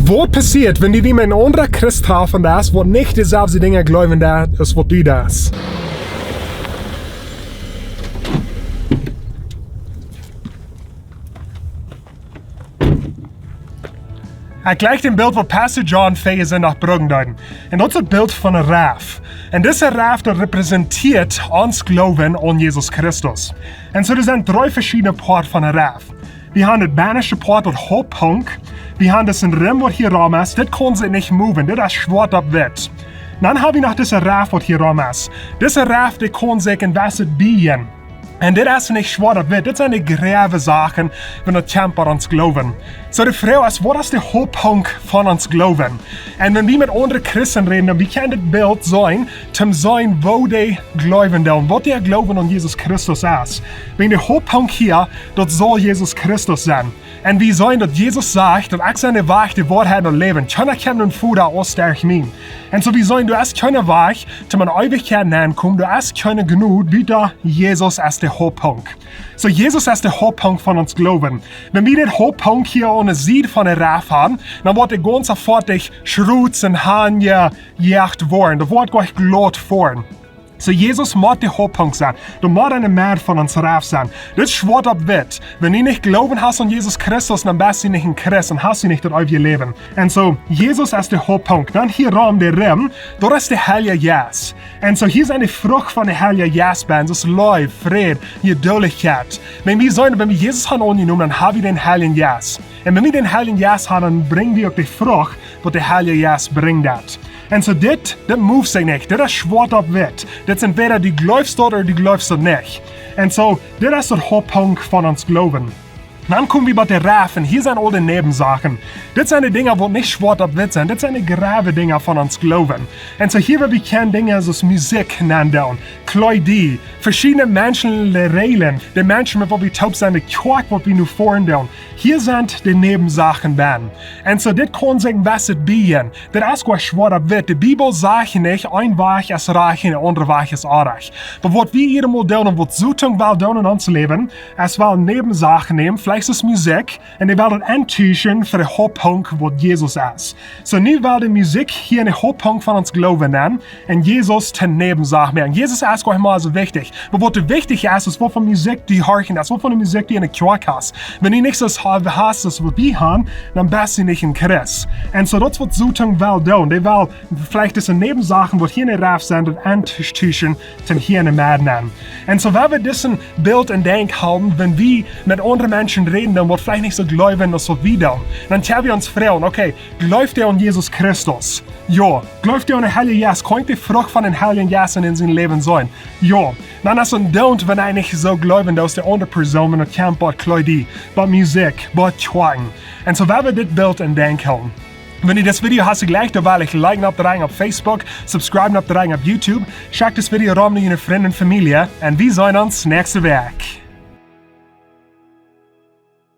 Was passiert, wenn die mit einem anderen Christ treffen, das, wo nicht dieselben Dinge glauben, das, was du das? Ik lijk een beeld wat Pastor John Fayes in nach Bruggen deuten. En dat is het beeld van een raaf. En deze raaf dat representeert ons geloven aan Jesus Christus. En zo er zijn 3 verschillende parten van een raaf. We hebben het banische part, dat hoofdpunt. We hebben dus een rem wat hier ram is. Dit kon ze niet moven. Dit is zwart op wit. Dan hebben we nog deze raaf wat hier ram is. Deze raaf die kon zich in wasset bijen. En dit is niet zwart op wit, dit zijn de grave zaken van het kamp aan ons geloven. Zo de vraag is, wat is de hoofdpunt van ons geloven? En wanneer we met andere christen reden, dan kan dit beeld zijn, te zijn wat die geloven doen, wat die geloven aan Jezus Christus is. Wanneer de hoofdpunt hier, dat zal Jezus Christus zijn. En we zijn dat Jezus zegt, dat ik zijn de weg, de waarheid en leven. Kan ik hem een voeder aussterk meen. En zo we zijn, du is keine weg, te mijn eeuwigheid aankomen, du is keine genoeg, bitte Jezus is de hoofdpunt. So Jesus is de hoofdpunt van ons geloven. Wenn wir den hoofdpunt hier aan de zijde van de raaf hebben, dan wordt de ganze voort schroets en haan gejaagd worden. Er wordt gleich gloed worden. So Jesus moet de hoofdpunt zijn. Er moet een meer van ons raaf zijn. Dit is zwart op wit. Wenn je niet geloven hast aan Jesus Christus, dan bist je niet een Christ en hast je niet dat eeuwige leven. En so, Jesus is de hoofdpunt. Dan hierom de rem, dat is de heilige Geest. En so, hier zijn de vrucht van de heilige Geest bij. Dat is lief, vrede, geduldigheid. Wenn we Jesus gaan aangenomen, dan hebben we den heilige Geest. En wenn we den heilige Geest hebben, dan brengen we ook de vrucht, wat de heilige Geest brengt dat. En so dit moves zich niet. Dit is zwart op wit. Dit is entweder die geloofst dat of die geloofst dat niet. En so, dit is het hoofdpunt van ons geloven. Dan komen we bij de raaf en hier zijn al de nebenzaken. Dit zijn de dingen die niet zwart op wit zijn. Dit zijn de grave dingen van ons geloven. En so hier hebben we dingen zoals muziek nemen, kledij, verschillende menschelijke regelen. De mensen met wat we taub zijn, de kerk wat we nu voeren doen. Hier zijn de nebenzaken bij. En so dit kan zich best bieden. Dit is gewoon zwart op wit. De Bibel zegt niet, een weg is recht en de andere weg is aardig. Maar wat we hier moet doen en wat zoeting wil doen in ons leven, is wel nebenzaken nemen, vielleicht is muziek, en die wil het intuition voor de hoofdpunt wat Jezus is. So nu wil de muziek hier een hoofdpunt van ons geloven nemen, en Jezus ten nebenzaak maken. Jezus is gewoon maar zo wichtig. Maar wat wichtig is wat voor muziek die harken is, wat voor de muziek die in de kerk is. Wanneer je niks hast als wat we hebben, dan ben je niet een Christ. En so dat is wat zoeting wil doen. Die wil vielleicht is een nebenzaken wat hier in de raaf zijn, dat intuition ten hier in de maat nemen. En so wenn wir diesen Bild in denk haben, wenn wir mit anderen Menschen reden, dann wird vielleicht nicht so glauben, als was wir tun. Dann können wir uns fragen, okay, glaubt ihr an Jesus Christus? Ja. Glaubt ihr an den Heiligen Geist? Kann die Frucht von den Heiligen Geist in seinem Leben sein? Ja. Dann ist ein Don't, wenn er nicht so glauben, dass die andere Person, wenn er kämpft, bei Kleidung, bei Musik, bei Twang. Und so wenn wir das Bild in denk haben. Wenn ihr das Video hast gleich, dann will ich liken auf auf Facebook, subscriben auf YouTube, schaut das Video rum mit Ihren Freunden und Familie und wir sehen uns nächste Woche.